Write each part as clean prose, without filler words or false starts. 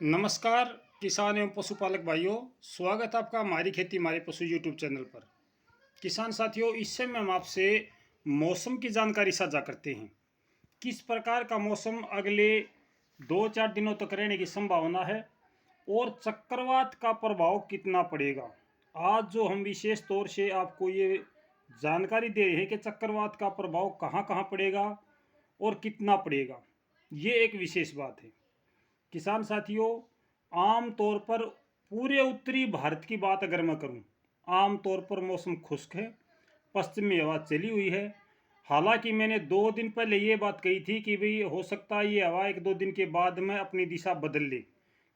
नमस्कार किसान एवं पशुपालक भाइयों, स्वागत है आपका हमारी खेती हमारे पशु यूट्यूब चैनल पर। किसान साथियों, इस समय हम आपसे मौसम की जानकारी साझा करते हैं। किस प्रकार का मौसम अगले 2-4 दिनों तक रहने की संभावना है और चक्रवात का प्रभाव कितना पड़ेगा। आज जो हम विशेष तौर से आपको ये जानकारी दे रहे हैं कि चक्रवात का प्रभाव कहाँ कहाँ पड़ेगा और कितना पड़ेगा, ये एक विशेष बात है। किसान साथियों, आम तौर पर पूरे उत्तरी भारत की बात अगर मैं करूं, आम तौर पर मौसम खुश्क है, पश्चिमी हवा चली हुई है। हालांकि मैंने 2 दिन पहले ये बात कही थी कि भाई हो सकता है ये हवा 1-2 दिन के बाद में अपनी दिशा बदल ले,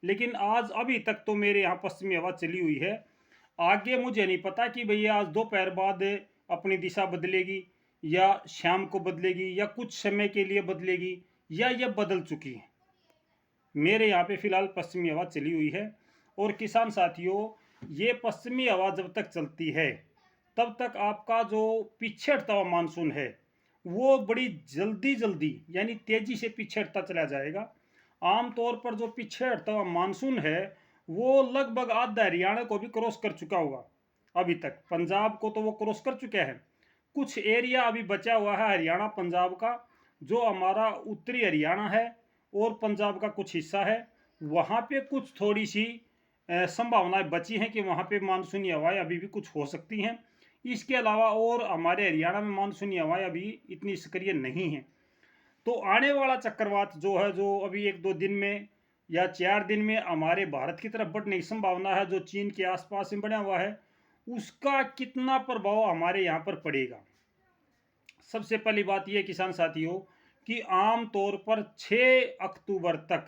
लेकिन आज अभी तक तो मेरे यहाँ पश्चिमी हवा चली हुई है। आगे मुझे नहीं पता कि भैया आज दोपहर बाद अपनी दिशा बदलेगी या शाम को बदलेगी या कुछ समय के लिए बदलेगी या यह बदल चुकी है। मेरे यहाँ पे फिलहाल पश्चिमी हवा चली हुई है। और किसान साथियों, ये पश्चिमी हवा जब तक चलती है तब तक आपका जो पीछे हटता हुआ मानसून है वो बड़ी जल्दी जल्दी यानी तेजी से पीछे हटता चला जाएगा। आमतौर पर जो पीछे हटता हुआ मानसून है वो लगभग आधा हरियाणा को भी क्रॉस कर चुका होगा। अभी तक पंजाब को तो वो क्रॉस कर चुके हैं। कुछ एरिया अभी बचा हुआ है हरियाणा पंजाब का, जो हमारा उत्तरी हरियाणा है और पंजाब का कुछ हिस्सा है। वहाँ पे कुछ थोड़ी सी संभावनाएं बची हैं कि वहाँ पे मानसूनी हवाएं अभी भी कुछ हो सकती हैं। इसके अलावा और हमारे हरियाणा में मानसूनी हवाएं अभी इतनी सक्रिय नहीं हैं। तो आने वाला चक्रवात जो है, जो अभी 1-2 दिन में या 4 दिन में हमारे भारत की तरफ बढ़ने की संभावना है, जो चीन के आसपास में बना हुआ है, उसका कितना प्रभाव हमारे यहाँ पर पड़ेगा। सबसे पहली बात यह किसान साथियों कि आम तौर पर 6 अक्टूबर तक,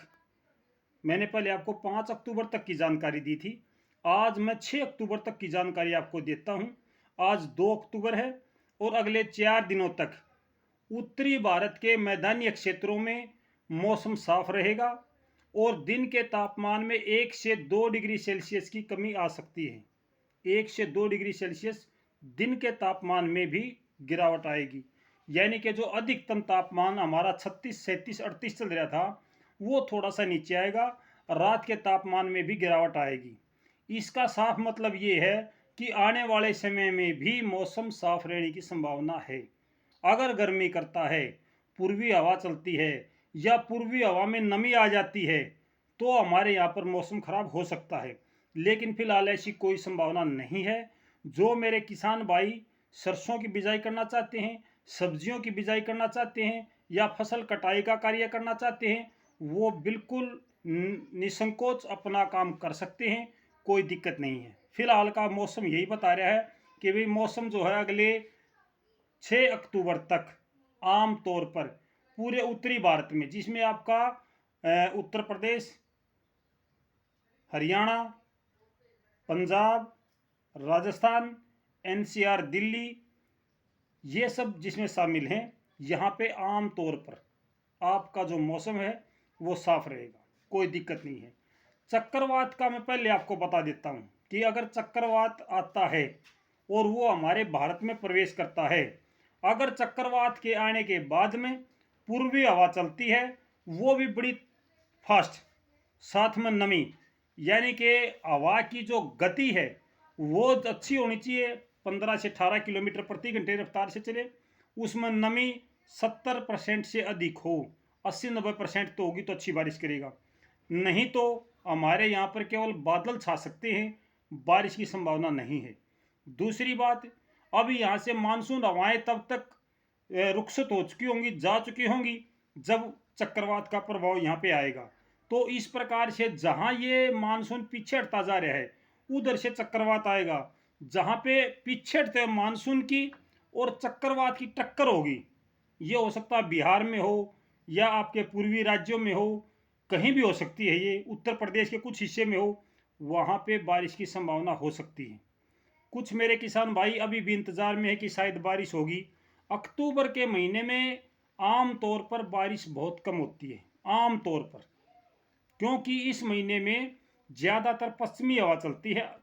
मैंने पहले आपको 5 अक्टूबर तक की जानकारी दी थी, आज मैं 6 अक्टूबर तक की जानकारी आपको देता हूं। आज 2 अक्टूबर है और अगले 4 दिनों तक उत्तरी भारत के मैदानी क्षेत्रों में मौसम साफ रहेगा और दिन के तापमान में 1 से 2 डिग्री सेल्सियस की कमी आ सकती है। 1 से 2 डिग्री सेल्सियस दिन के तापमान में भी गिरावट आएगी। यानी कि जो अधिकतम तापमान हमारा 36, 37, 38 चल रहा था वो थोड़ा सा नीचे आएगा। रात के तापमान में भी गिरावट आएगी। इसका साफ मतलब ये है कि आने वाले समय में भी मौसम साफ रहने की संभावना है। अगर गर्मी करता है, पूर्वी हवा चलती है या पूर्वी हवा में नमी आ जाती है तो हमारे यहाँ पर मौसम खराब हो सकता है, लेकिन फिलहाल ऐसी कोई संभावना नहीं है। जो मेरे किसान भाई सरसों की बिजाई करना चाहते हैं, सब्जियों की बिजाई करना चाहते हैं या फसल कटाई का कार्य करना चाहते हैं, वो बिल्कुल निसंकोच अपना काम कर सकते हैं, कोई दिक्कत नहीं है। फिलहाल का मौसम यही बता रहा है कि भाई मौसम जो है अगले 6 अक्टूबर तक आम तौर पर पूरे उत्तरी भारत में, जिसमें आपका उत्तर प्रदेश, हरियाणा, पंजाब, राजस्थान, एनसीआर, दिल्ली, ये सब जिसमें शामिल हैं, यहाँ पे आम तौर पर आपका जो मौसम है वो साफ रहेगा, कोई दिक्कत नहीं है। चक्रवात का मैं पहले आपको बता देता हूँ कि अगर चक्रवात आता है और वो हमारे भारत में प्रवेश करता है, अगर चक्रवात के आने के बाद में पूर्वी हवा चलती है वो भी बड़ी फास्ट, साथ में नमी, यानी कि हवा की जो गति है वो अच्छी होनी चाहिए, 15 से 18 किलोमीटर प्रति घंटे रफ्तार से चले। उसमें नमी 70% से अधिक हो, 80-90% तो होगी तो अच्छी बारिश करेगा। नहीं तो हमारे यहाँ पर केवल बादल छा सकते हैं, बारिश की संभावना नहीं है। दूसरी बात, अभी यहाँ से मानसून हवाएं तब तक रुखसत हो चुकी होंगी, जा चुकी होंगी जब चक्रवात का प्रभाव यहाँ पे आएगा। तो इस प्रकार से जहाँ ये मानसून पीछे हटता जा रहा है उधर से चक्रवात आएगा। जहाँ पे पीछे हटते मानसून की और चक्रवात की टक्कर होगी, ये हो सकता है बिहार में हो या आपके पूर्वी राज्यों में हो, कहीं भी हो सकती है, ये उत्तर प्रदेश के कुछ हिस्से में हो, वहाँ पे बारिश की संभावना हो सकती है। कुछ मेरे किसान भाई अभी भी इंतज़ार में है कि शायद बारिश होगी। अक्टूबर के महीने में आम तौर पर बारिश बहुत कम होती है, आम तौर पर, क्योंकि इस महीने में ज़्यादातर पश्चिमी हवा चलती है।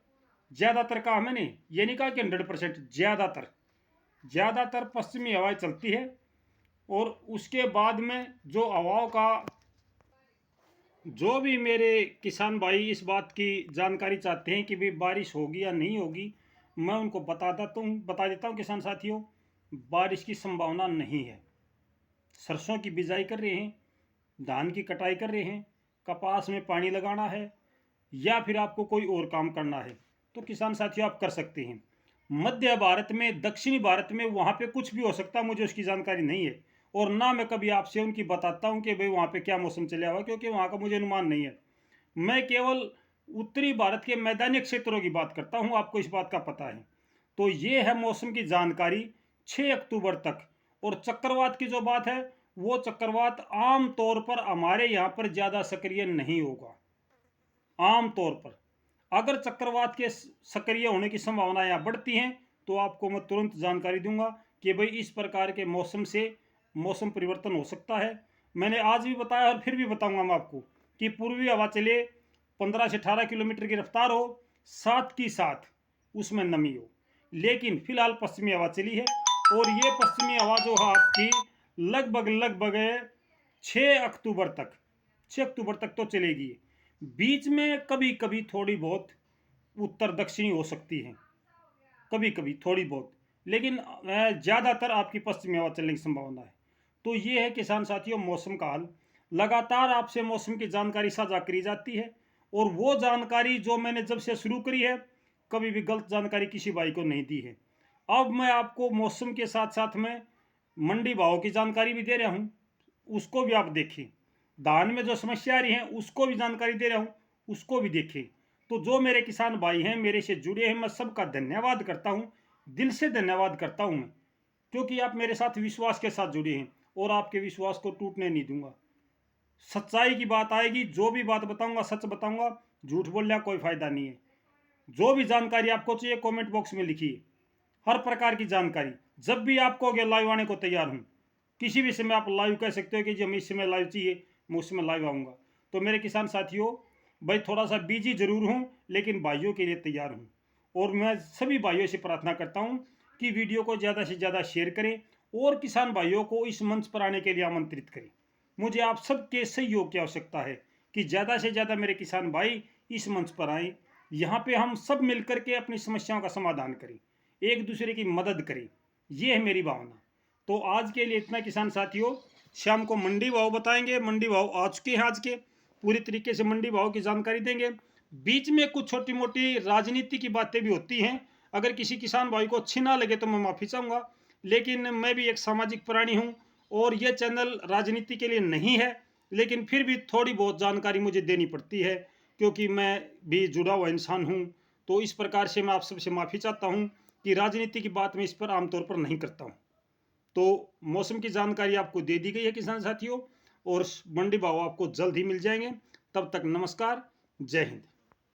ज़्यादातर कहा मैंने, ये नहीं कहा कि 100%, ज़्यादातर पश्चिमी हवाएं चलती है। और उसके बाद में जो हवाओं का जो भी मेरे किसान भाई इस बात की जानकारी चाहते हैं कि भाई बारिश होगी या नहीं होगी, मैं उनको बता देता हूँ किसान साथियों, बारिश की संभावना नहीं है। सरसों की बिजाई कर रहे हैं, धान की कटाई कर रहे हैं, कपास में पानी लगाना है, या फिर आपको कोई और काम करना है, तो किसान साथियों आप कर सकते हैं। मध्य भारत में, दक्षिणी भारत में, वहाँ पे कुछ भी हो सकता है, मुझे उसकी जानकारी नहीं है, और ना मैं कभी आपसे उनकी बताता हूँ कि भाई वहाँ पे क्या मौसम चला हुआ, क्योंकि वहाँ का मुझे अनुमान नहीं है। मैं केवल उत्तरी भारत के मैदानी क्षेत्रों की बात करता हूँ, आपको इस बात का पता है। तो ये है मौसम की जानकारी 6 अक्टूबर तक। और चक्रवात की जो बात है, वो चक्रवात आम तौर पर हमारे यहाँ पर ज़्यादा सक्रिय नहीं होगा। आम तौर पर अगर चक्रवात के सक्रिय होने की संभावनाएं बढ़ती हैं, तो आपको मैं तुरंत जानकारी दूंगा कि भाई इस प्रकार के मौसम से मौसम परिवर्तन हो सकता है। मैंने आज भी बताया और फिर भी बताऊंगा मैं आपको कि पूर्वी हवा चले, 15 से 18 किलोमीटर की रफ्तार हो, साथ की साथ उसमें नमी हो। लेकिन फिलहाल पश्चिमी हवा चली है, और ये पश्चिमी हवा जो है आपकी लगभग लगभग 6 अक्टूबर तक तो चलेगी। बीच में कभी कभी थोड़ी बहुत उत्तर दक्षिणी हो सकती है, कभी कभी थोड़ी बहुत, लेकिन ज़्यादातर आपकी पश्चिमी हवा चलने की संभावना है। तो ये है किसान साथियों मौसम का हाल। लगातार आपसे मौसम की जानकारी साझा करी जाती है, और वो जानकारी जो मैंने जब से शुरू करी है, कभी भी गलत जानकारी किसी भाई को नहीं दी है। अब मैं आपको मौसम के साथ साथ में मंडी भाव की जानकारी भी दे रहा हूँ, उसको भी आप देखें। धान में जो समस्या आ रही है उसको भी जानकारी दे रहा हूँ, उसको भी देखें। तो जो मेरे किसान भाई हैं, मेरे से जुड़े हैं, मैं सबका धन्यवाद करता हूँ, दिल से धन्यवाद करता हूँ मैं, क्योंकि आप मेरे साथ विश्वास के साथ जुड़े हैं, और आपके विश्वास को टूटने नहीं दूंगा। सच्चाई की बात आएगी, जो भी बात बताऊंगा सच बताऊंगा, झूठ बोलने का कोई फायदा नहीं है। जो भी जानकारी आपको चाहिए कमेंट बॉक्स में लिखिए, हर प्रकार की जानकारी जब भी आप कहोगे लाइव आने को तैयार हूँ। किसी भी समय आप लाइव कह सकते हो कि जी हमें इस समय लाइव चाहिए, मैं उस समय लाइव आऊँगा। तो मेरे किसान साथियों, भाई थोड़ा सा बिजी जरूर हूँ, लेकिन भाइयों के लिए तैयार हूँ। और मैं सभी भाइयों से प्रार्थना करता हूँ कि वीडियो को ज़्यादा से ज़्यादा शेयर करें, और किसान भाइयों को इस मंच पर आने के लिए आमंत्रित करें। मुझे आप सबके सहयोग की आवश्यकता है कि ज़्यादा से ज़्यादा मेरे किसान भाई इस मंच पर आएँ। यहाँ पे हम सब मिलकर के अपनी समस्याओं का समाधान करें, एक दूसरे की मदद करें, ये है मेरी भावना। तो आज के लिए इतना किसान साथियों। शाम को मंडी भाव बताएंगे, मंडी भाव आ चुके हैं, आज के पूरी तरीके से मंडी भाव की जानकारी देंगे। बीच में कुछ छोटी मोटी राजनीति की बातें भी होती हैं, अगर किसी किसान भाई को अच्छी ना लगे तो मैं माफ़ी चाहूँगा, लेकिन मैं भी एक सामाजिक प्राणी हूँ, और ये चैनल राजनीति के लिए नहीं है, लेकिन फिर भी थोड़ी बहुत जानकारी मुझे देनी पड़ती है, क्योंकि मैं भी जुड़ा हुआ इंसान हूँ। तो इस प्रकार से मैं आप सबसे माफ़ी चाहता हूँ कि राजनीति की बात मैं इस पर आमतौर पर नहीं करता हूँ। तो मौसम की जानकारी आपको दे दी गई है किसान साथियों, और मंडी भाव आपको जल्द ही मिल जाएंगे। तब तक नमस्कार, जय हिंद।